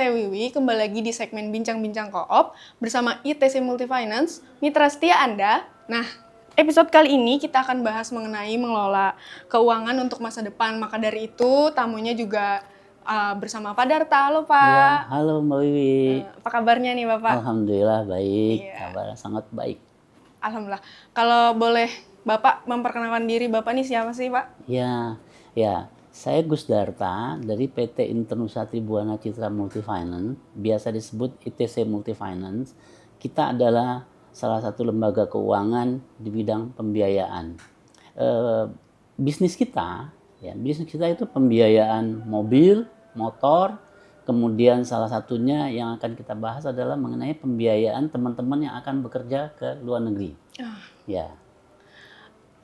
saya Wiwi, kembali lagi di segmen Bincang-Bincang Koop bersama ITC Multifinance, mitra setia Anda. Nah, episode kali ini kita akan bahas mengenai mengelola keuangan untuk masa depan. Maka dari itu, tamunya juga bersama Pak Darta. Halo Pak. Ya, halo Mbak Wiwi. Apa kabarnya nih Bapak? Alhamdulillah baik, Iya. kabar sangat baik. Alhamdulillah. Kalau boleh Bapak memperkenalkan diri, Bapak nih siapa sih Pak? Ya, saya Gus Darta dari PT Internusa Tribuana Citra Multifinance, biasa disebut ITC Multifinance. Kita adalah salah satu lembaga keuangan di bidang pembiayaan. Bisnis kita itu pembiayaan mobil, motor, kemudian salah satunya yang akan kita bahas adalah mengenai pembiayaan teman-teman yang akan bekerja ke luar negeri. Ya.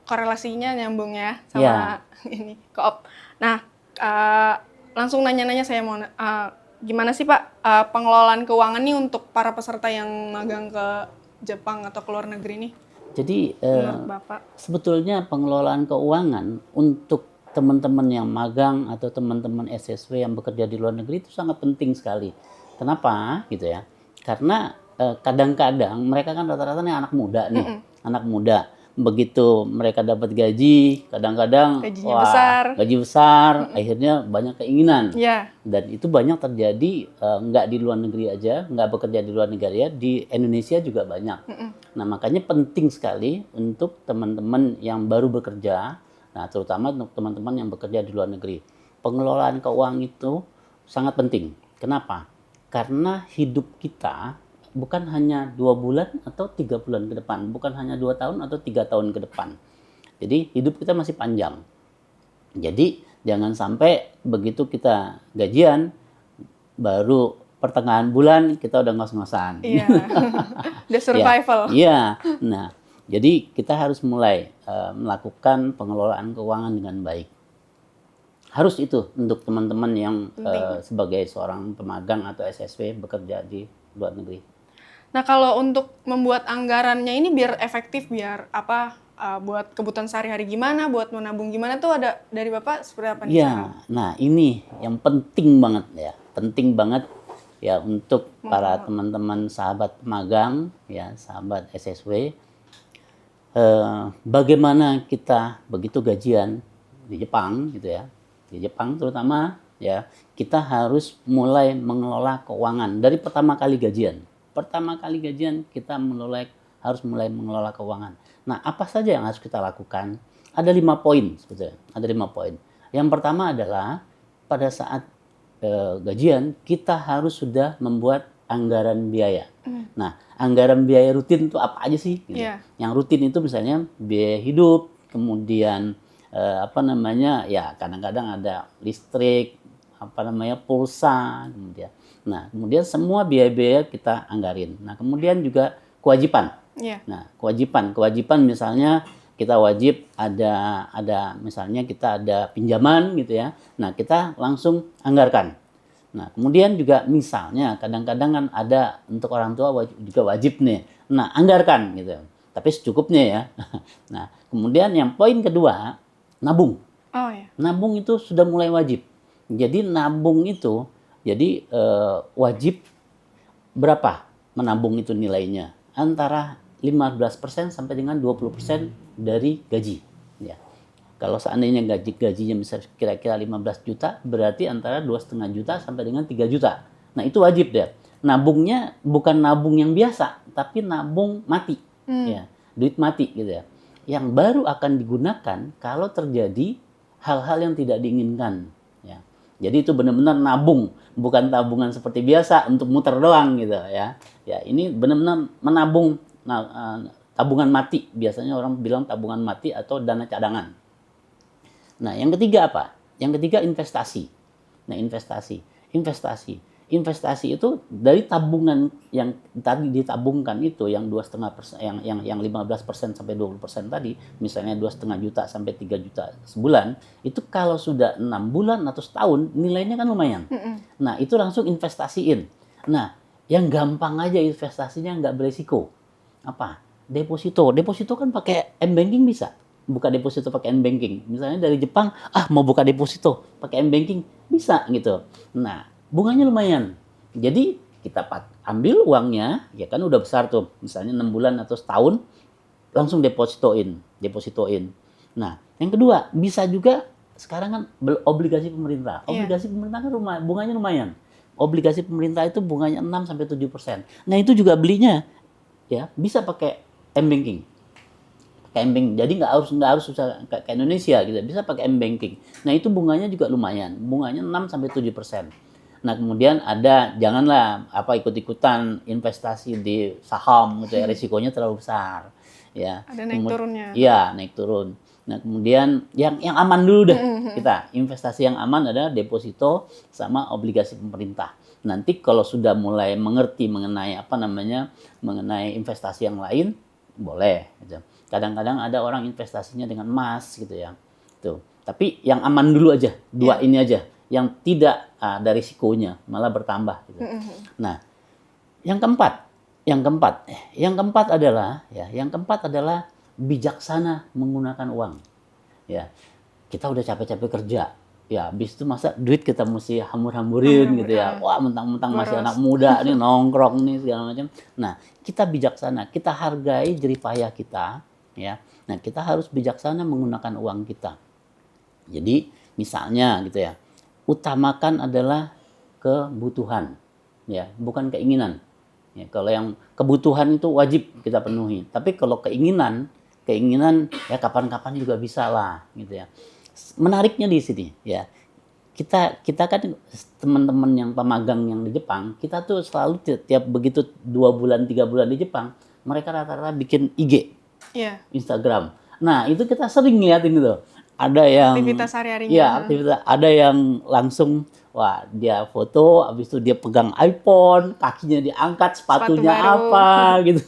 Korelasinya nyambung ya sama ini koop. Nah, langsung nanya-nanya saya mau gimana sih Pak pengelolaan keuangan nih untuk para peserta yang magang ke Jepang atau ke luar negeri nih? Jadi Menurut Bapak? Sebetulnya pengelolaan keuangan untuk teman-teman yang magang atau teman-teman SSW yang bekerja di luar negeri itu sangat penting sekali. Kenapa gitu ya? Karena kadang-kadang mereka kan rata-rata nih anak muda nih, anak muda. Begitu mereka dapat gaji, kadang-kadang gaji besar, akhirnya banyak keinginan. Dan itu banyak terjadi nggak di luar negeri aja, nggak bekerja di luar negeri ya, di Indonesia juga banyak. Nah makanya penting sekali untuk teman-teman yang baru bekerja, nah terutama untuk teman-teman yang bekerja di luar negeri. Pengelolaan keuangan itu sangat penting. Kenapa? Karena hidup kita bukan hanya 2 bulan atau 3 bulan ke depan, bukan hanya 2 tahun atau 3 tahun ke depan. Jadi hidup kita masih panjang. Jadi jangan sampai begitu kita gajian, baru pertengahan bulan kita udah ngos-ngosan. Iya, the survival. Iya, nah jadi kita harus mulai melakukan pengelolaan keuangan dengan baik. Harus itu untuk teman-teman yang sebagai seorang pemagang atau SSW bekerja di luar negeri. Nah, kalau untuk membuat anggarannya ini biar efektif, biar buat kebutuhan sehari-hari gimana, buat menabung gimana tuh ada dari Bapak seperti apa nih? Iya, nah ini yang penting banget ya untuk para teman-teman sahabat magang ya, sahabat SSW. Bagaimana kita begitu gajian di Jepang gitu ya, di Jepang terutama ya, kita harus mulai mengelola keuangan dari pertama kali gajian. Pertama kali gajian kita harus mulai mengelola keuangan. Nah, apa saja yang harus kita lakukan? Ada 5 poin sebetulnya. Ada 5 poin. Yang pertama adalah pada saat gajian kita harus sudah membuat anggaran biaya. Nah, anggaran biaya rutin itu apa aja sih? Gitu. Yang rutin itu misalnya biaya hidup, kemudian ya kadang-kadang ada listrik, pulsa, kemudian semua biaya-biaya kita anggarin. Nah, kemudian juga kewajiban. Nah, kewajiban misalnya kita wajib ada misalnya kita ada pinjaman gitu ya. Nah, kita langsung anggarkan. Nah, kemudian juga misalnya kadang-kadang kan ada untuk orang tua juga wajib nih. Nah, anggarkan gitu. Tapi secukupnya ya. Nah, kemudian yang poin kedua, nabung. Nabung itu sudah mulai wajib. Jadi nabung itu wajib berapa menabung itu nilainya? Antara 15% sampai dengan 20% dari gaji. Ya. Kalau seandainya gajinya bisa kira-kira 15 juta, berarti antara 2,5 juta sampai dengan 3 juta. Nah itu wajib deh. Nabungnya bukan nabung yang biasa, tapi nabung mati. Ya, duit mati gitu ya. Yang baru akan digunakan kalau terjadi hal-hal yang tidak diinginkan. Ya. Jadi itu benar-benar nabung, bukan tabungan seperti biasa untuk muter doang gitu ya. Ya, ini benar-benar menabung tabungan mati. Biasanya orang bilang tabungan mati atau dana cadangan. Nah, yang ketiga apa? Yang ketiga investasi. Nah, investasi itu dari tabungan yang tadi ditabungkan itu yang 2,5% yang 15% sampai 20% tadi, misalnya 2,5 juta sampai 3 juta sebulan, itu kalau sudah 6 bulan atau setahun nilainya kan lumayan. Nah, itu langsung investasiin. Nah, yang gampang aja investasinya nggak beresiko. Apa? Deposito. Deposito kan pakai M-banking bisa. Buka deposito pakai M-banking. Misalnya dari Jepang, mau buka deposito pakai M-banking bisa gitu. Nah, bunganya lumayan. Jadi kita ambil uangnya, ya kan udah besar tuh, misalnya 6 bulan atau setahun, langsung depositoin. Nah, yang kedua, bisa juga sekarang kan obligasi pemerintah. Obligasi pemerintah kan bunganya lumayan. Obligasi pemerintah itu bunganya 6-7%. Nah, itu juga belinya ya bisa pakai m-banking. Jadi nggak harus susah kayak Indonesia gitu, bisa pakai m-banking. Nah, itu bunganya juga lumayan, bunganya 6-7%. Nah, kemudian janganlah ikut-ikutan investasi di saham gitu ya, risikonya terlalu besar ya. Ada naik turunnya. Iya, naik turun. Nah, kemudian yang aman dulu dah kita. Investasi yang aman adalah deposito sama obligasi pemerintah. Nanti kalau sudah mulai mengerti mengenai mengenai investasi yang lain, boleh gitu. Kadang-kadang ada orang investasinya dengan emas gitu ya. Tuh. Tapi yang aman dulu aja, dua ini aja. Yang tidak ada risikonya, malah bertambah gitu. Nah, yang keempat adalah bijaksana menggunakan uang. Ya. Kita udah capek-capek kerja. Ya, habis itu masa duit kita mesti hambur-hamburin gitu ya. Wah, mentang-mentang masih anak muda nih nongkrong nih segala macam. Nah, kita bijaksana, kita hargai jerih payah kita, ya. Nah, kita harus bijaksana menggunakan uang kita. Jadi, misalnya gitu ya. Utamakan adalah kebutuhan, ya, bukan keinginan. Ya, kalau yang kebutuhan itu wajib kita penuhi. Tapi kalau keinginan ya kapan-kapan juga bisa lah, gitu ya. Menariknya di sini ya, kita kan teman-teman yang pemagang yang di Jepang, kita tuh selalu tiap begitu 2 bulan 3 bulan di Jepang, mereka rata-rata bikin IG, Instagram. Nah, itu kita sering liatin gitu. Ada yang aktivitas sehari-harinya. Iya, ada yang langsung dia foto, habis itu dia pegang iPhone, kakinya diangkat, sepatunya apa gitu.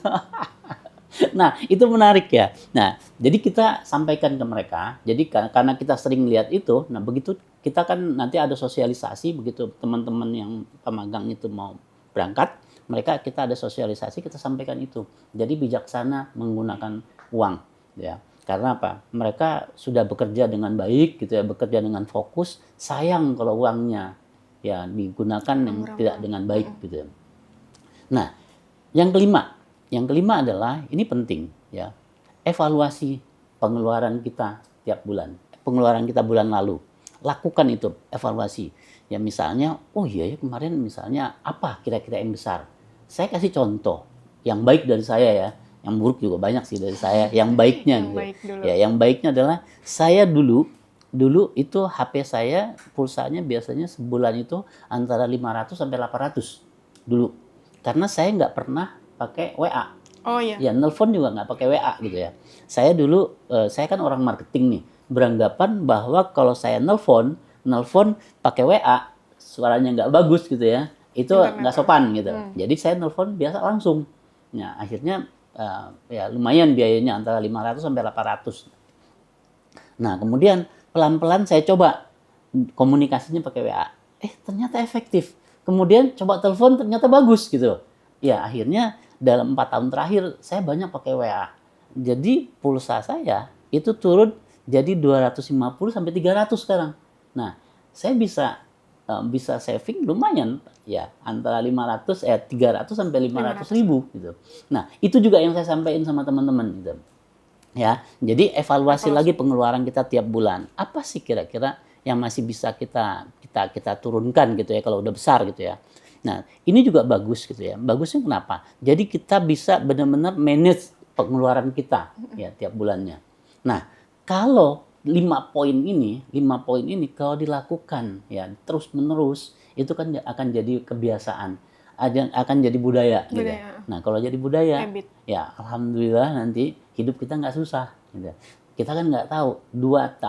Nah, itu menarik ya. Nah, jadi kita sampaikan ke mereka. Jadi karena kita sering lihat itu, nah begitu kita kan nanti ada sosialisasi begitu teman-teman yang pemagang itu mau berangkat, kita ada sosialisasi, kita sampaikan itu. Jadi bijaksana menggunakan uang, ya. Karena apa? Mereka sudah bekerja dengan baik gitu ya, bekerja dengan fokus. Sayang kalau uangnya ya digunakan tidak dengan baik gitu ya. Nah, yang kelima adalah ini penting ya. Evaluasi pengeluaran kita tiap bulan. Pengeluaran kita bulan lalu. Lakukan itu, evaluasi. Ya misalnya, oh iya ya kemarin misalnya apa kira-kira yang besar. Saya kasih contoh yang baik dari saya ya. Yang buruk juga banyak sih dari saya. Yang baiknya yang gitu. baik dulu. Ya, yang baiknya adalah saya dulu itu HP saya pulsanya biasanya sebulan itu antara 500 sampai 800 dulu. Karena saya nggak pernah pakai WA. Oh iya. Ya, nelpon juga nggak pakai WA gitu ya. Saya dulu, saya kan orang marketing nih, beranggapan bahwa kalau saya nelpon pakai WA, suaranya nggak bagus gitu ya, itu nggak sopan gitu. Jadi saya nelpon biasa langsung. Nah, akhirnya ya lumayan biayanya antara 500 sampai 800. Nah, kemudian pelan-pelan saya coba komunikasinya pakai WA. Ternyata efektif. Kemudian coba telepon ternyata bagus gitu. Ya, akhirnya dalam 4 tahun terakhir saya banyak pakai WA. Jadi pulsa saya itu turun jadi 250 sampai 300 sekarang. Nah, saya bisa saving lumayan ya antara 300 sampai 500 ribu gitu. Nah, itu juga yang saya sampaikan sama teman-teman gitu. Ya, jadi evaluasi lagi pengeluaran kita tiap bulan. Apa sih kira-kira yang masih bisa kita turunkan gitu ya kalau udah besar gitu ya. Nah, ini juga bagus gitu ya. Bagusnya kenapa? Jadi kita bisa benar-benar manage pengeluaran kita ya tiap bulannya. Nah, kalau 5 poin ini kalau dilakukan ya terus-menerus itu kan akan jadi kebiasaan, akan jadi budaya. Gitu. Nah, kalau jadi budaya, ya alhamdulillah nanti hidup kita nggak susah. Gitu. Kita kan nggak tahu 2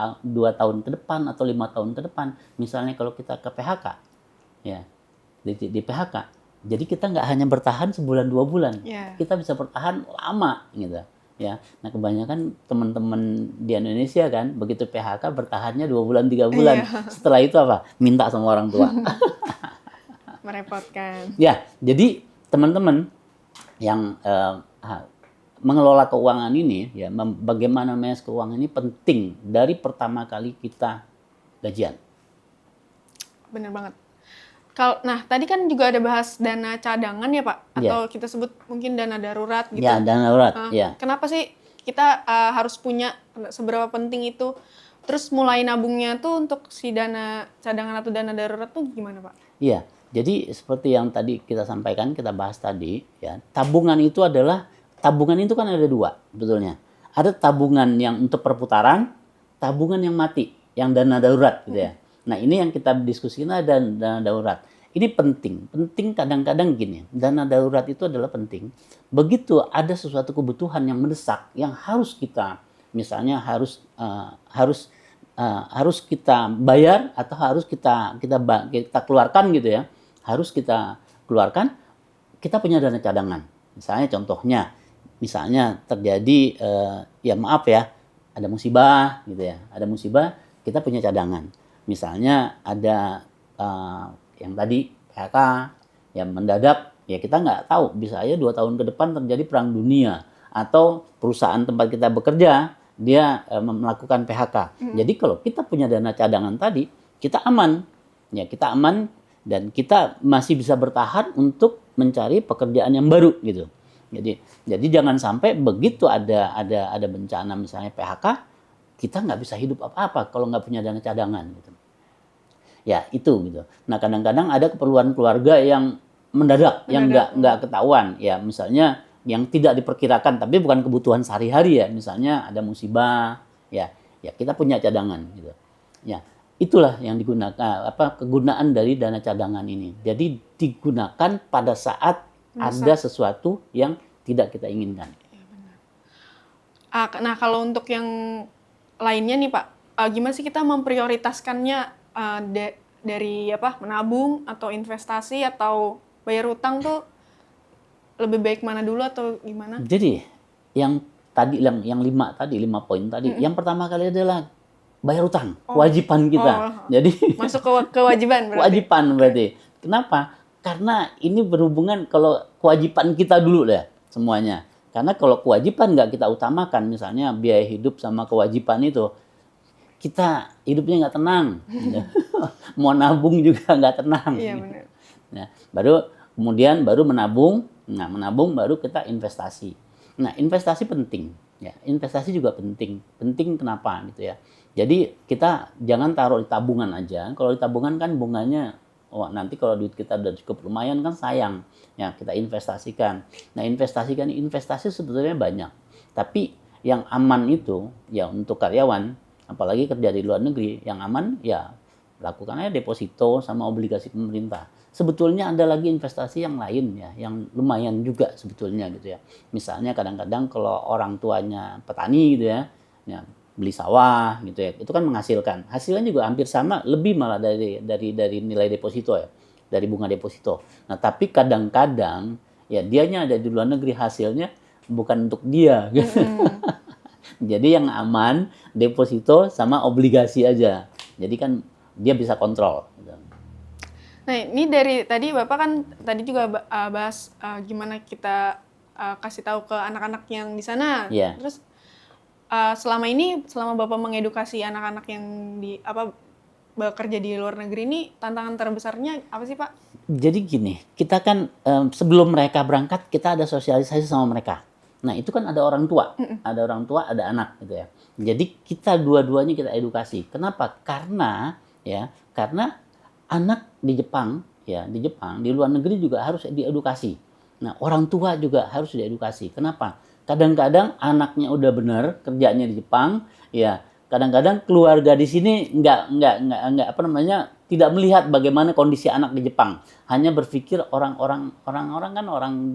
tahun ke depan atau 5 tahun ke depan, misalnya kalau kita ke PHK, ya di PHK, jadi kita nggak hanya bertahan sebulan 2 bulan, kita bisa bertahan lama gitu. Ya, nah kebanyakan teman-teman di Indonesia kan begitu PHK bertahannya 2 bulan 3 bulan. Setelah itu apa? Minta sama orang tua. Merepotkan. Ya, jadi teman-teman yang mengelola keuangan ini ya bagaimana manage keuangan ini penting dari pertama kali kita gajian. Bener banget. Nah, tadi kan juga ada bahas dana cadangan ya Pak, Iya. atau kita sebut mungkin dana darurat gitu. Ya, dana darurat. Ya. Kenapa sih kita harus punya, seberapa penting itu? Terus mulai nabungnya tuh untuk si dana cadangan atau dana darurat tuh gimana Pak? Iya, jadi seperti yang tadi kita sampaikan, kita bahas tadi, ya, tabungan itu kan ada dua, betulnya. Ada tabungan yang untuk perputaran, tabungan yang mati, yang dana darurat, gitu ya. Nah, ini yang kita diskusikan ada dana darurat. Ini penting kadang-kadang gini, dana darurat itu adalah penting. Begitu ada sesuatu kebutuhan yang mendesak, yang harus kita, misalnya harus kita bayar atau harus kita keluarkan gitu ya, harus kita keluarkan, kita punya dana cadangan. Misalnya terjadi ya maaf ya, ada musibah gitu ya, ada musibah, kita punya cadangan. Misalnya ada yang tadi PHK yang mendadak, ya kita nggak tahu, bisa aja 2 tahun ke depan terjadi perang dunia atau perusahaan tempat kita bekerja dia melakukan PHK. Jadi kalau kita punya dana cadangan tadi, kita aman. Ya, kita aman dan kita masih bisa bertahan untuk mencari pekerjaan yang baru gitu. Jadi jangan sampai begitu ada bencana misalnya PHK, kita nggak bisa hidup apa-apa kalau nggak punya dana cadangan gitu. Ya, itu gitu. Nah, kadang-kadang ada keperluan keluarga yang mendadak. Yang nggak ketahuan. Ya, misalnya yang tidak diperkirakan, tapi bukan kebutuhan sehari-hari ya. Misalnya ada musibah, ya kita punya cadangan gitu. Ya, itulah yang digunakan, kegunaan dari dana cadangan ini. Jadi digunakan pada saat ada sesuatu yang tidak kita inginkan. Nah, kalau untuk yang lainnya nih Pak, gimana sih kita memprioritaskannya dari menabung atau investasi atau bayar utang tuh lebih baik mana dulu atau gimana? Jadi yang tadi yang 5 poin tadi, yang pertama kali adalah bayar utang, kewajiban kita. Jadi masuk ke kewajiban berarti. Kewajiban berarti. Kenapa? Karena ini berhubungan kalau kewajiban kita dulu deh semuanya. Karena kalau kewajiban nggak kita utamakan, misalnya biaya hidup sama kewajiban itu, kita hidupnya nggak tenang. Mau nabung juga nggak tenang. Iya benar. Nah, kemudian baru menabung. Nah, menabung baru kita investasi. Nah, investasi penting. Ya, investasi juga penting. Penting kenapa gitu ya? Jadi kita jangan taruh di tabungan aja. Kalau di tabungan kan bunganya, nanti kalau duit kita udah cukup lumayan kan sayang. Ya, kita investasikan. Nah, investasi sebetulnya banyak. Tapi yang aman itu ya untuk karyawan, apalagi kerja di luar negeri, yang aman ya lakukan aja deposito sama obligasi pemerintah. Sebetulnya ada lagi investasi yang lain ya, yang lumayan juga sebetulnya gitu ya. Misalnya kadang-kadang kalau orang tuanya petani gitu ya beli sawah gitu ya, itu kan menghasilkan. Hasilnya juga hampir sama, lebih malah dari nilai deposito ya, dari bunga deposito. Nah, tapi kadang-kadang ya dianya ada di luar negeri, hasilnya bukan untuk dia. Gitu. Jadi yang aman deposito sama obligasi aja. Jadi kan dia bisa kontrol. Gitu. Nah, ini dari tadi Bapak kan tadi juga bahas gimana kita kasih tahu ke anak-anak yang di sana. Yeah. Terus selama Bapak mengedukasi anak-anak yang bekerja di luar negeri ini, tantangan terbesarnya apa sih Pak? Jadi gini, kita kan sebelum mereka berangkat kita ada sosialisasi sama mereka. Nah, itu kan ada orang tua, ada anak gitu ya. Jadi kita dua-duanya kita edukasi. Kenapa? Karena anak di Jepang, di luar negeri juga harus diedukasi. Nah, orang tua juga harus diedukasi. Kenapa? Kadang-kadang anaknya udah benar kerjanya di Jepang, ya kadang-kadang keluarga di sini tidak melihat bagaimana kondisi anak di Jepang. Hanya berpikir orang-orang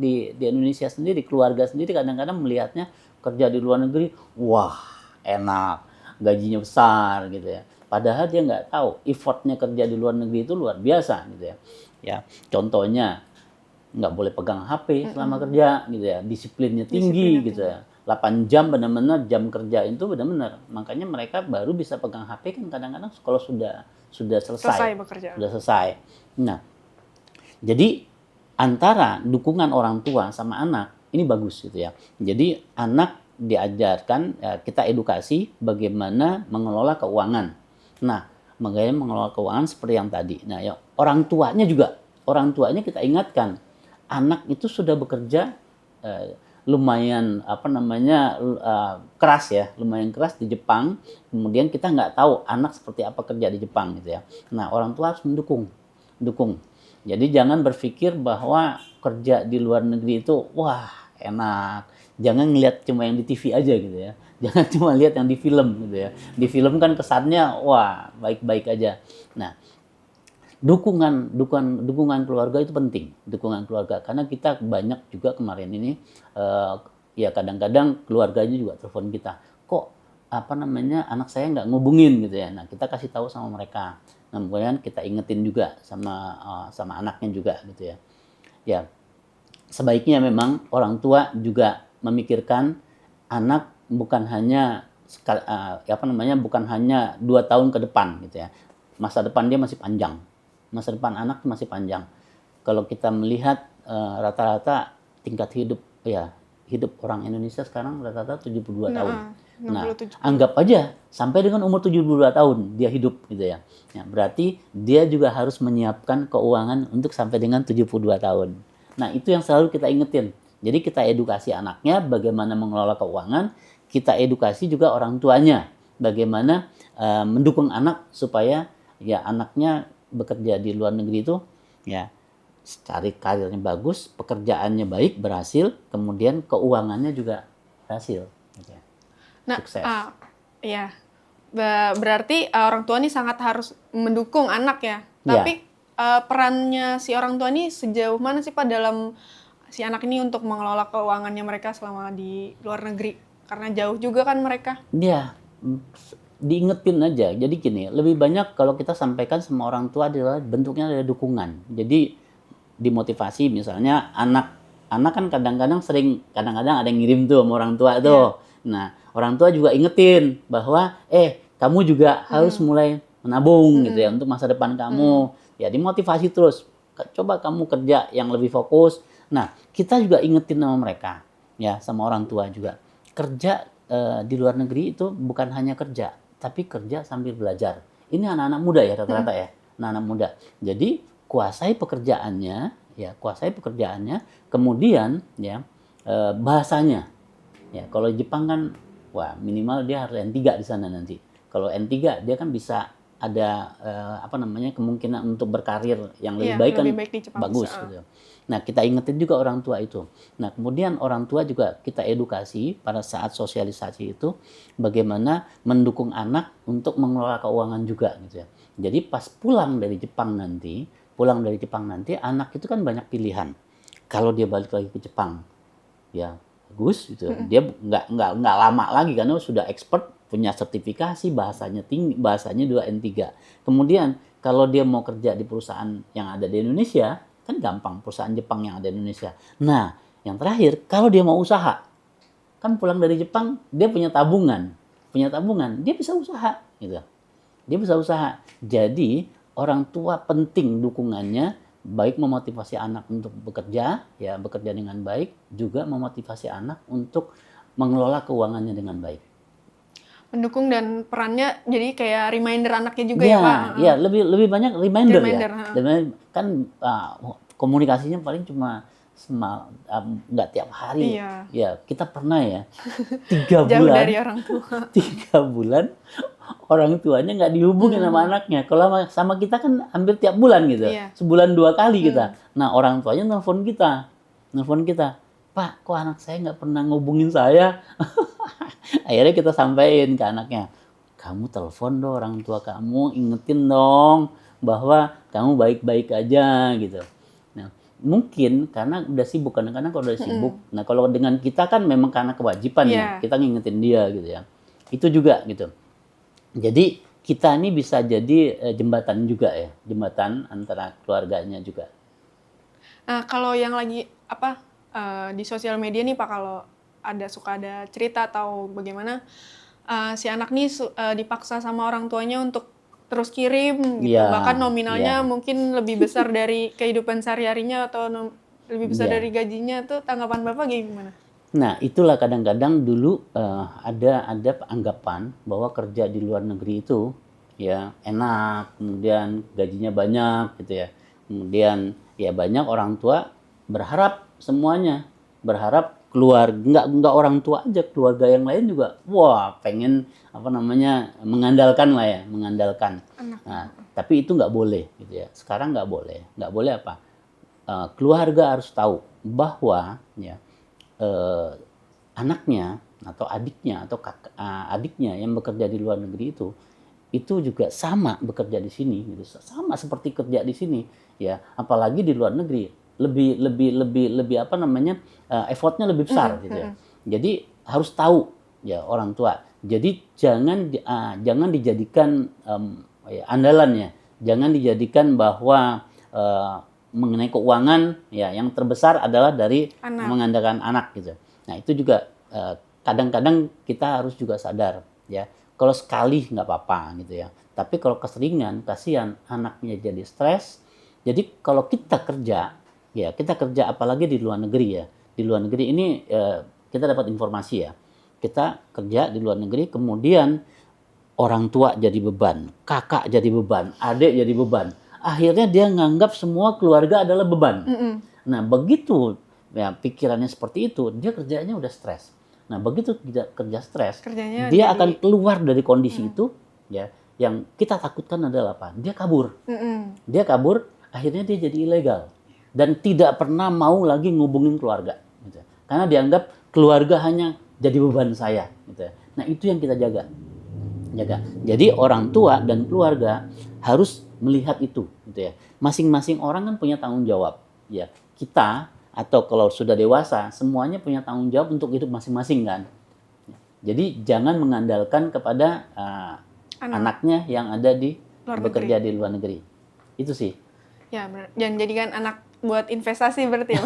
di Indonesia sendiri, keluarga sendiri kadang-kadang melihatnya kerja di luar negeri, wah enak, gajinya besar gitu ya. Padahal dia nggak tahu effortnya kerja di luar negeri itu luar biasa gitu ya. Ya, contohnya nggak boleh pegang HP selama kerja gitu ya, disiplinnya tinggi gitu ya. 8 jam benar-benar jam kerja itu benar-benar. Makanya mereka baru bisa pegang HP kan kadang-kadang kalau sudah selesai bekerja. Sudah selesai. Nah, jadi antara dukungan orang tua sama anak ini bagus gitu ya. Jadi anak diajarkan, kita edukasi bagaimana mengelola keuangan. Nah, Makanya mengelola keuangan seperti yang tadi. Nah, ya orang tuanya kita ingatkan, anak itu sudah bekerja lumayan keras ya, lumayan keras di Jepang. Kemudian kita nggak tahu anak seperti apa kerja di Jepang gitu ya. Nah, orang tua harus mendukung. Jadi jangan berpikir bahwa kerja di luar negeri itu wah enak. Jangan ngelihat cuma yang di TV aja gitu ya. Jangan cuma lihat yang di film gitu ya. Di film kan kesannya wah baik-baik aja. Nah, dukungan keluarga itu penting. Dukungan keluarga karena kita banyak juga kemarin ini ya kadang-kadang keluarganya juga telepon kita. Kok anak saya nggak ngubungin gitu ya. Nah, kita kasih tahu sama mereka. Nah, kemudian kita ingetin juga sama anaknya juga gitu ya. Ya, sebaiknya memang orang tua juga memikirkan anak bukan hanya bukan hanya 2 tahun ke depan gitu ya. Masa depan dia masih panjang. Masa depan anak masih panjang. Kalau kita melihat rata-rata tingkat hidup orang Indonesia sekarang rata-rata 72 tahun. Nah, anggap aja sampai dengan umur 72 tahun dia hidup gitu ya. Ya, berarti dia juga harus menyiapkan keuangan untuk sampai dengan 72 tahun. Nah, itu yang selalu kita ingetin. Jadi kita edukasi anaknya bagaimana mengelola keuangan, kita edukasi juga orang tuanya bagaimana mendukung anak supaya ya anaknya bekerja di luar negeri itu ya cari karirnya bagus, pekerjaannya baik, berhasil, kemudian keuangannya juga berhasil. Gitu ya. Nah, Sukses. Iya. Berarti orang tua ini sangat harus mendukung anak ya. Iya. Tapi perannya si orang tua ini sejauh mana sih Pak dalam si anak ini untuk mengelola keuangannya mereka selama di luar negeri? Karena jauh juga kan mereka. Iya, diingetin aja. Jadi gini, lebih banyak kalau kita sampaikan sama orang tua adalah bentuknya adalah dukungan. Jadi dimotivasi misalnya anak kan kadang-kadang ada yang ngirim tuh sama orang tua tuh. Nah, orang tua juga ingetin bahwa kamu juga harus mulai menabung gitu ya untuk masa depan kamu. Ya dimotivasi terus. Coba kamu kerja yang lebih fokus. Nah, kita juga ingetin sama mereka ya, sama orang tua juga. Kerja di luar negeri itu bukan hanya kerja, tapi kerja sambil belajar. Ini anak-anak muda ya rata-rata ya, anak-anak muda. Jadi kuasai pekerjaannya, kemudian ya bahasanya. Ya, kalau Jepang kan wah minimal dia harus N3 di sana nanti. Kalau N3 dia kan bisa ada kemungkinan untuk berkarir yang lebih baik kan di Jepang bagus gitu. Nah, kita ingetin juga orang tua itu. Nah, kemudian orang tua juga kita edukasi pada saat sosialisasi itu bagaimana mendukung anak untuk mengelola keuangan juga gitu ya. Jadi pas pulang dari Jepang nanti anak itu kan banyak pilihan. Kalau dia balik lagi ke Jepang, ya bagus gitu. Dia nggak lama lagi karena sudah expert, punya sertifikasi, bahasanya tinggi, bahasanya 2 N3. Kemudian kalau dia mau kerja di perusahaan yang ada di Indonesia, kan gampang, perusahaan Jepang yang ada di Indonesia. Nah, yang terakhir, kalau dia mau usaha, kan pulang dari Jepang, dia punya tabungan, dia bisa usaha, gitu. Dia bisa usaha. Jadi, orang tua penting dukungannya, baik memotivasi anak untuk bekerja dengan baik, juga memotivasi anak untuk mengelola keuangannya dengan baik. Mendukung dan perannya jadi kayak reminder anaknya juga ya Pak? Iya, lebih banyak reminder ya. Dan kan komunikasinya paling cuma nggak tiap hari. Iya. Ya, kita pernah ya 3 bulan. Jauh dari orang tua. 3 bulan orang tuanya nggak dihubungin sama anaknya. Kalau sama kita kan hampir tiap bulan gitu. Iya. Sebulan 2 kali kita. Nah, orang tuanya nelfon kita. Pak, kok anak saya nggak pernah ngubungin saya? Akhirnya kita sampaikan ke anaknya, kamu telepon dong orang tua kamu, ingetin dong bahwa kamu baik-baik aja gitu. Nah, mungkin karena udah sibuk, kadang-kadang kalau udah sibuk. Nah, kalau dengan kita kan memang karena kewajiban ya, kita ngingetin dia gitu ya. Itu juga gitu. Jadi kita ini bisa jadi jembatan juga ya, jembatan antara keluarganya juga. Nah, kalau yang lagi di sosial media nih Pak, kalau suka ada cerita atau bagaimana si anak nih dipaksa sama orang tuanya untuk terus kirim gitu, bahkan nominalnya mungkin lebih besar dari kehidupan sehari-harinya atau lebih besar dari gajinya, tuh tanggapan Bapak gimana? Nah, itulah kadang-kadang dulu ada anggapan bahwa kerja di luar negeri itu ya enak, kemudian gajinya banyak gitu ya. Kemudian ya banyak orang tua berharap semuanya, berharap nggak orang tua aja, keluarga yang lain juga wah pengen apa namanya mengandalkan lah ya, mengandalkan. Anak. Nah, tapi itu nggak boleh gitu ya. Sekarang nggak boleh apa? Keluarga harus tahu bahwa ya eh, anaknya atau adiknya atau adiknya yang bekerja di luar negeri itu juga sama bekerja di sini gitu, sama seperti kerja di sini ya, apalagi di luar negeri lebih apa namanya effortnya lebih besar gitu ya. Jadi harus tahu ya orang tua. Jadi jangan dijadikan ya, andalannya, jangan dijadikan bahwa mengenai keuangan ya yang terbesar adalah dari mengandalkan anak gitu. Nah itu juga kadang-kadang kita harus juga sadar ya, kalau sekali nggak apa-apa gitu ya, tapi kalau keseringan kasihan anaknya jadi stres. Jadi kalau kita kerja ya, kita kerja apalagi di luar negeri ya, di luar negeri ini kita dapat informasi ya, kita kerja di luar negeri kemudian orang tua jadi beban, kakak jadi beban, adik jadi beban, akhirnya dia nganggap semua keluarga adalah beban. Nah begitu ya pikirannya seperti itu, dia kerjanya udah stres. Nah begitu tidak kerja stres, dia akan keluar dari kondisi itu ya. Yang kita takutkan adalah apa? Dia kabur. Dia kabur, akhirnya dia jadi ilegal dan tidak pernah mau lagi ngubungin keluarga. Gitu. Karena dianggap keluarga hanya jadi beban saya. Gitu. Nah itu yang kita jaga. Jadi orang tua dan keluarga harus melihat itu, gitu ya. Masing-masing orang kan punya tanggung jawab, ya. Kita atau kalau sudah dewasa semuanya punya tanggung jawab untuk hidup masing-masing kan. Jadi jangan mengandalkan kepada anaknya yang ada di bekerja di luar negeri. Itu sih. Ya, benar. Jangan jadikan anak buat investasi berarti ya.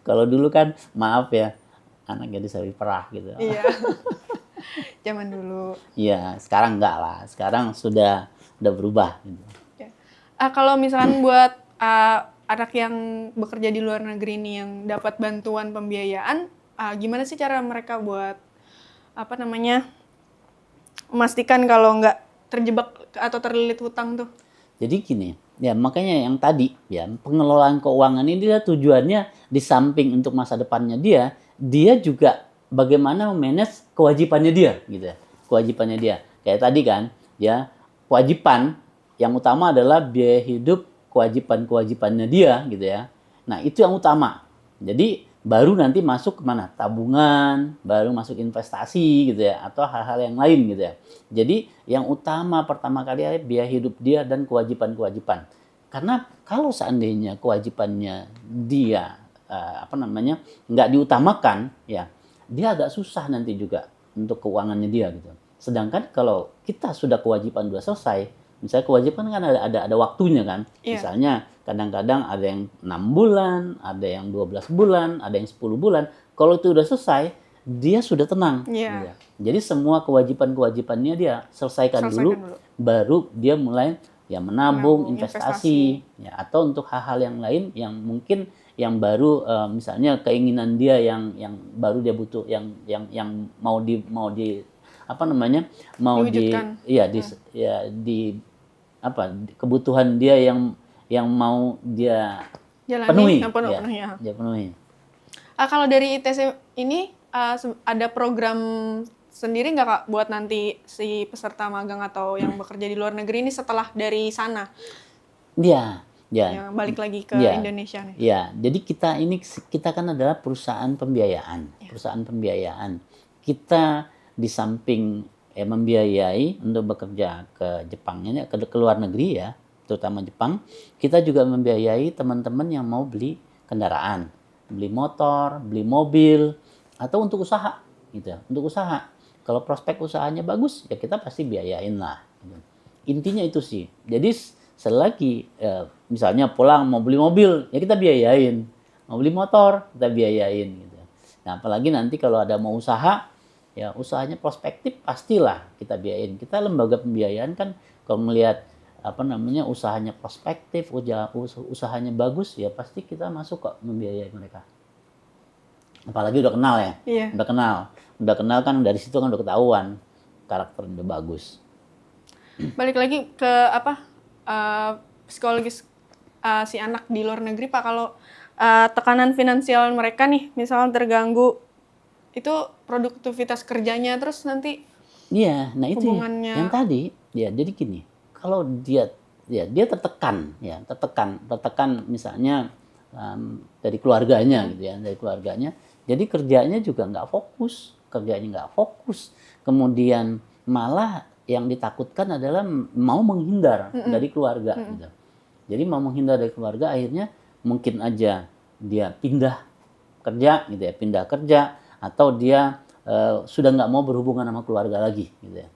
Kalau dulu kan maaf ya, anak jadi sapi perah gitu. Iya. Zaman dulu. Iya, sekarang enggak lah. Sekarang sudah berubah. Gitu. Ya. Kalau misalkan buat anak yang bekerja di luar negeri ini yang dapat bantuan pembiayaan, gimana sih cara mereka buat apa namanya memastikan kalau nggak terjebak atau terlilit hutang tuh? Jadi gini, ya makanya yang tadi ya pengelolaan keuangan ini dia tujuannya di samping untuk masa depannya dia juga bagaimana memanage kewajibannya dia gitu ya. Kewajibannya dia. Kayak tadi kan, ya kewajiban yang utama adalah biaya hidup, kewajibannya dia gitu ya. Nah, itu yang utama. Jadi baru nanti masuk kemana? Tabungan, baru masuk investasi gitu ya, atau hal-hal yang lain gitu ya. Jadi yang utama pertama kali adalah biaya hidup dia dan kewajiban-kewajiban. Karena kalau seandainya kewajibannya dia nggak diutamakan, ya dia agak susah nanti juga untuk keuangannya dia gitu. Sedangkan kalau kita sudah kewajiban sudah selesai, misalnya kewajiban kan ada waktunya kan. Yeah. Misalnya kadang-kadang ada yang 6 bulan, ada yang 12 bulan, ada yang 10 bulan. Kalau itu udah selesai, dia sudah tenang. Yeah. Jadi semua kewajiban-kewajibannya dia selesaikan dulu, baru dia mulai ya menabung, investasi. Ya, atau untuk hal-hal yang lain yang mungkin yang baru misalnya keinginan dia yang baru dia butuh, yang mau di apa namanya mau diwujudkan. Kebutuhan dia yang mau dia penuhi, dia penuhi. Kalau dari ITC ini ada program sendiri nggak Kak buat nanti si peserta magang atau yang bekerja di luar negeri ini setelah dari sana? Iya. Yang balik lagi ke Indonesia nih. Ya, jadi kita kan adalah perusahaan pembiayaan. Perusahaan pembiayaan. Kita di samping membiayai untuk bekerja ke Jepang ini, ke luar negeri ya, terutama Jepang, kita juga membiayai teman-teman yang mau beli kendaraan, beli motor, beli mobil, atau untuk usaha gitu. Untuk usaha. Kalau prospek usahanya bagus, ya kita pasti biayain lah. Gitu. Intinya itu sih. Jadi selagi misalnya pulang mau beli mobil, ya kita biayain. Mau beli motor, kita biayain gitu. Nah, apalagi nanti kalau ada mau usaha, ya usahanya prospektif pastilah kita biayain. Kita lembaga pembiayaan kan kalau melihat usahanya prospektif, usahanya bagus, ya pasti kita masuk kok membiayai mereka. Apalagi udah kenal ya. Iya. Udah kenal kan dari situ kan udah ketahuan. karakter udah bagus. Balik lagi ke psikologis si anak di luar negeri Pak, kalau tekanan finansial mereka nih misalnya terganggu, itu produktivitas kerjanya terus nanti Iya, nah itu hubungannya. yang tadi, ya jadi gini, kalau dia tertekan misalnya dari keluarganya gitu ya, dari keluarganya, jadi kerjanya juga nggak fokus, kemudian malah yang ditakutkan adalah mau menghindar dari keluarga gitu. Jadi mau menghindar dari keluarga, akhirnya mungkin aja dia pindah kerja atau dia sudah nggak mau berhubungan sama keluarga lagi gitu ya.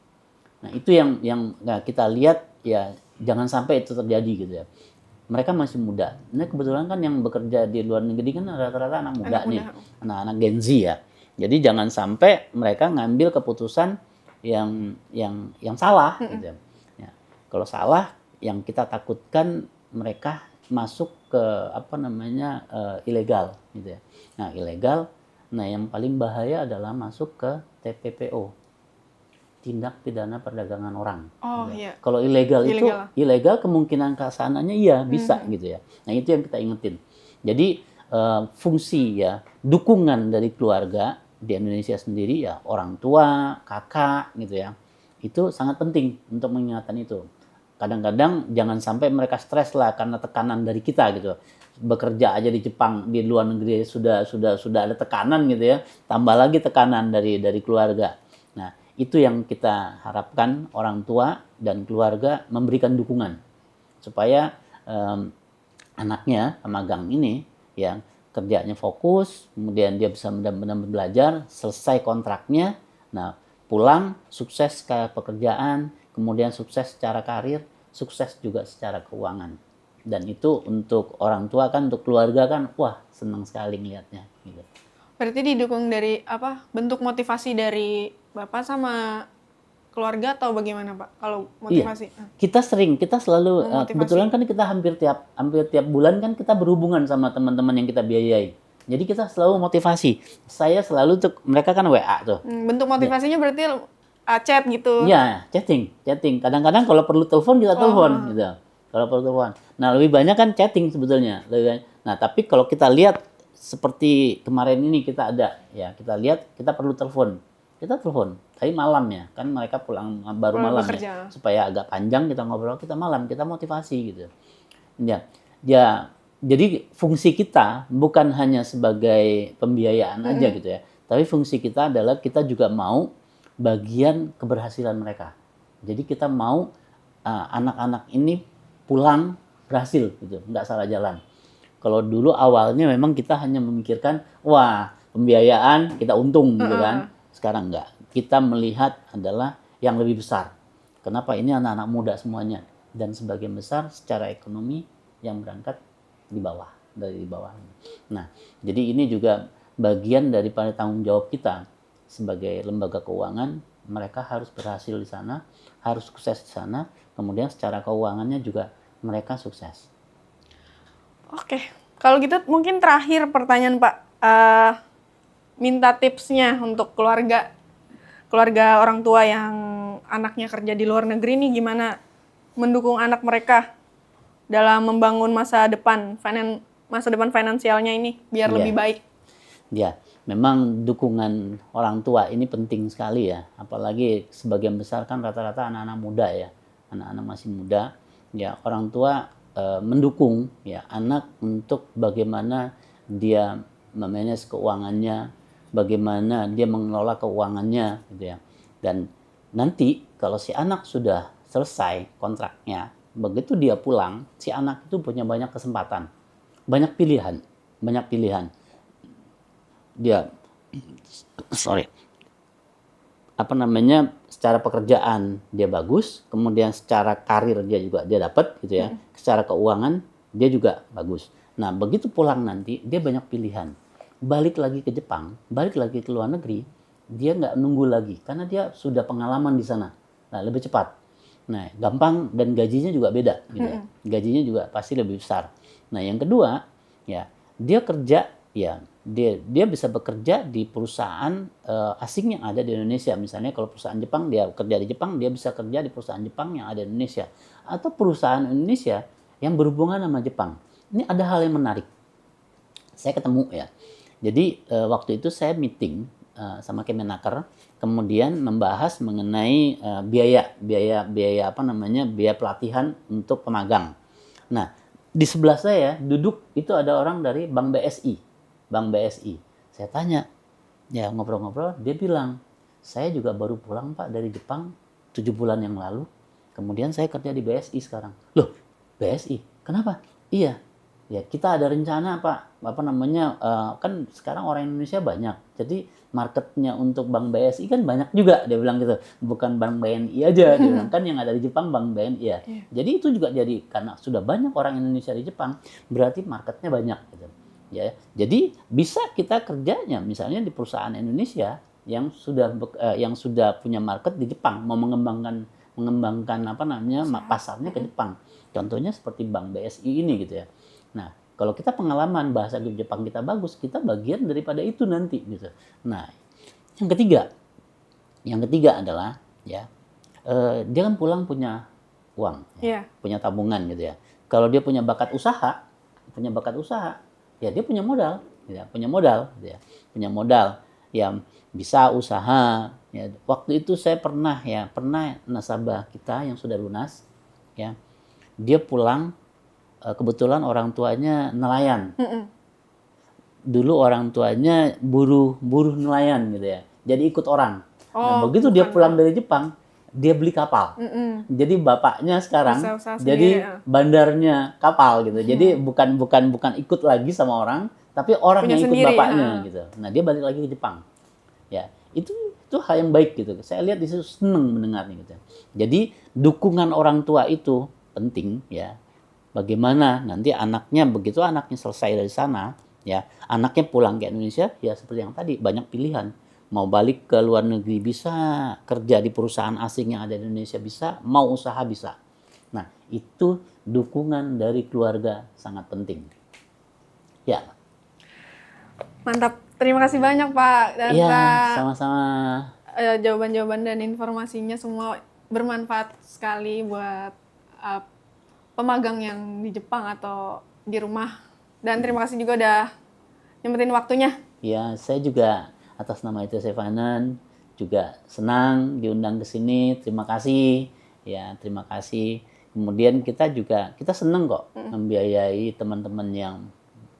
Nah itu yang kita lihat ya, jangan sampai itu terjadi gitu ya. Mereka masih muda. Nah kebetulan kan yang bekerja di luar negeri kan rata-rata anak muda nih, anak-anak Gen Z ya. Jadi jangan sampai mereka ngambil keputusan yang salah gitu ya. Ya. Kalau salah, yang kita takutkan mereka masuk ke ilegal gitu ya. Nah ilegal, nah yang paling bahaya adalah masuk ke TPPO, tindak pidana perdagangan orang. Oh gitu. iya. Kalau ilegal itu ilegal, kemungkinan kesananya iya bisa gitu ya. Nah itu yang kita ingetin. Jadi fungsi ya dukungan dari keluarga di Indonesia sendiri ya, orang tua, kakak gitu ya, itu sangat penting untuk mengingatkan itu. Kadang-kadang jangan sampai mereka stres lah karena tekanan dari kita gitu. Bekerja aja di Jepang, di luar negeri sudah ada tekanan gitu ya, tambah lagi tekanan dari keluarga. Nah itu yang kita harapkan, orang tua dan keluarga memberikan dukungan supaya anaknya magang ini yang kerjanya fokus, kemudian dia bisa benar-benar belajar, selesai kontraknya, nah pulang sukses ke pekerjaan, kemudian sukses secara karir, sukses juga secara keuangan. Dan itu untuk orang tua kan, untuk keluarga kan, wah senang sekali ngelihatnya gitu. Berarti didukung dari bentuk motivasi dari Bapak sama keluarga atau bagaimana Pak? Kalau motivasi? Iya. Kita selalu kebetulan kan kita hampir tiap bulan kan kita berhubungan sama teman-teman yang kita biayai. Jadi kita selalu motivasi. Saya selalu tuh, mereka kan WA tuh. Bentuk motivasinya berarti chat gitu? Iya, chatting. Kadang-kadang kalau perlu telepon kita telepon gitu. Kalau perlu telepon. Nah lebih banyak kan chatting sebetulnya. Nah tapi kalau kita lihat seperti kemarin ini kita lihat kita perlu telepon. Kita telepon, tapi malam ya, kan mereka pulang baru malam ya, supaya agak panjang kita ngobrol, kita malam, kita motivasi gitu. Ya, jadi fungsi kita bukan hanya sebagai pembiayaan aja gitu ya, tapi fungsi kita adalah kita juga mau bagian keberhasilan mereka. Jadi kita mau anak-anak ini pulang berhasil gitu, nggak salah jalan. Kalau dulu awalnya memang kita hanya memikirkan, wah pembiayaan kita untung gitu kan. Sekarang enggak. Kita melihat adalah yang lebih besar. Kenapa? Ini anak-anak muda semuanya. Dan sebagian besar secara ekonomi yang berangkat dari bawah. Nah, jadi ini juga bagian daripada tanggung jawab kita sebagai lembaga keuangan. Mereka harus berhasil di sana, harus sukses di sana. Kemudian secara keuangannya juga mereka sukses. Oke. Kalau gitu mungkin terakhir pertanyaan Pak. Minta tipsnya untuk keluarga orang tua yang anaknya kerja di luar negeri nih, gimana mendukung anak mereka dalam membangun masa depan finansialnya ini biar lebih baik. Ya, memang dukungan orang tua ini penting sekali ya, apalagi sebagian besar kan rata-rata anak-anak muda ya, anak-anak masih muda ya. Orang tua mendukung ya anak untuk bagaimana dia memanage keuangannya, bagaimana dia mengelola keuangannya gitu ya. Dan nanti kalau si anak sudah selesai kontraknya, begitu dia pulang, si anak itu punya banyak kesempatan, banyak pilihan. Dia secara pekerjaan dia bagus, kemudian secara karir dia juga dia dapat gitu ya. Secara keuangan dia juga bagus. Nah, begitu pulang nanti dia banyak pilihan. Balik lagi ke Jepang, balik lagi ke luar negeri, dia nggak nunggu lagi karena dia sudah pengalaman di sana. Nah, lebih cepat. Nah, gampang dan gajinya juga beda gitu ya. Gajinya juga pasti lebih besar. Nah, yang kedua, ya, dia kerja ya dia bisa bekerja di perusahaan asing yang ada di Indonesia. Misalnya kalau perusahaan Jepang, dia kerja di Jepang, dia bisa kerja di perusahaan Jepang yang ada di Indonesia. Atau perusahaan Indonesia yang berhubungan sama Jepang. Ini ada hal yang menarik. Saya ketemu ya. Jadi waktu itu saya meeting sama Kemenaker, kemudian membahas mengenai biaya pelatihan untuk pemagang. Nah, di sebelah saya duduk itu ada orang dari Bank BSI. Saya tanya, ya ngobrol-ngobrol, dia bilang, saya juga baru pulang Pak dari Jepang 7 bulan yang lalu. Kemudian saya kerja di BSI sekarang. Loh, BSI? Kenapa? Iya. Ya, kita ada rencana Pak, kan sekarang orang Indonesia banyak. Jadi marketnya untuk Bank BSI kan banyak juga, dia bilang gitu. Bukan Bank BNI aja, dia bilang kan yang ada di Jepang Bank BNI ya. Jadi itu juga jadi karena sudah banyak orang Indonesia di Jepang, berarti marketnya banyak gitu. Ya, jadi bisa kita kerjanya misalnya di perusahaan Indonesia yang sudah punya market di Jepang, mau mengembangkan pasarnya ke Jepang. Contohnya seperti Bank BSI ini gitu ya. Nah, kalau kita pengalaman bahasa Jepang kita bagus, kita bagian daripada itu nanti gitu. Nah, yang ketiga adalah dia kan pulang punya uang, punya tabungan gitu ya. Kalau dia punya bakat usaha, ya dia punya modal, punya modal yang bisa usaha. Ya, waktu itu saya pernah nasabah kita yang sudah lunas, ya, dia pulang. Kebetulan orang tuanya nelayan. Dulu orang tuanya buruh nelayan gitu ya. Jadi ikut orang. Nah, begitu dia pulang dari Jepang, dia beli kapal. Jadi bapaknya sekarang jadi bandarnya kapal gitu. Jadi bukan ikut lagi sama orang, tapi orang punya yang ikut sendiri, bapaknya gitu. Nah, dia balik lagi ke Jepang. Ya, itu hal yang baik gitu. Saya lihat di situ seneng mendengarnya gitu. Jadi dukungan orang tua itu penting ya. Bagaimana nanti begitu anaknya selesai dari sana, ya anaknya pulang ke Indonesia, ya seperti yang tadi banyak pilihan. Mau balik ke luar negeri bisa, kerja di perusahaan asing yang ada di Indonesia bisa, mau usaha bisa. Nah, itu dukungan dari keluarga sangat penting. Ya. Mantap. Terima kasih banyak Pak. Iya, sama-sama. Jawaban-jawaban dan informasinya semua bermanfaat sekali buat pemagang yang di Jepang atau di rumah. Dan terima kasih juga udah nyempetin waktunya. Ya, saya juga atas nama ITC Finance juga senang diundang ke sini. Terima kasih. Ya, terima kasih. Kemudian kita senang kok membiayai teman-teman yang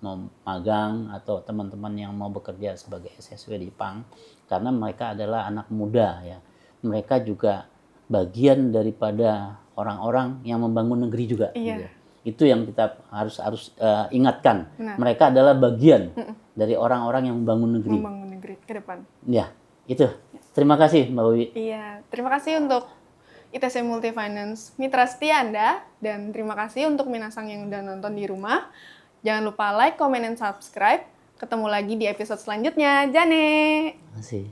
mau magang atau teman-teman yang mau bekerja sebagai SSW di Jepang karena mereka adalah anak muda ya. Mereka juga bagian daripada orang-orang yang membangun negeri juga. Gitu. Itu yang kita harus ingatkan. Benar. Mereka adalah bagian dari orang-orang yang membangun negeri. Membangun negeri ke depan. Ya, itu. Terima kasih Mbak Wiwi. Iya, terima kasih untuk ITC Multifinance Mitra setia Anda dan terima kasih untuk minasang yang udah nonton di rumah. Jangan lupa like, comment, dan subscribe. Ketemu lagi di episode selanjutnya. Jane. Terima kasih.